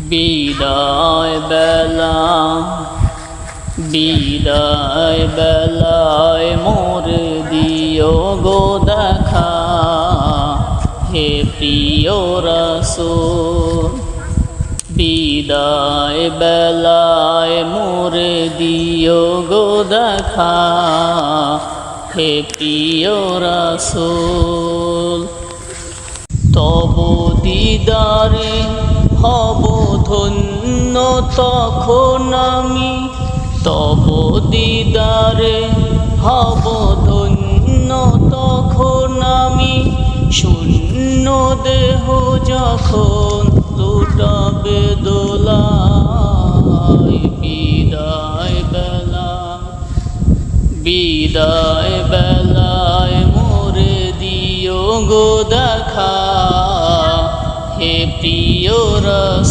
বিদায় বেলায় মোর দিও গো দেখা, হে প্রিয় রাসূল। বিদায় বেলায় মোর দিও গো দেখা, হে প্রিয় রাসূল। তব দিদারে হব ধন্য তখন আমি, তব দিদারে হব ধন্য তখন আমি। শূন্য দেহ যখন লুটাবে দোলায়, বিদায় বেলায় মোরে দিও গো দেখা, হে প্রিয় রাসূল।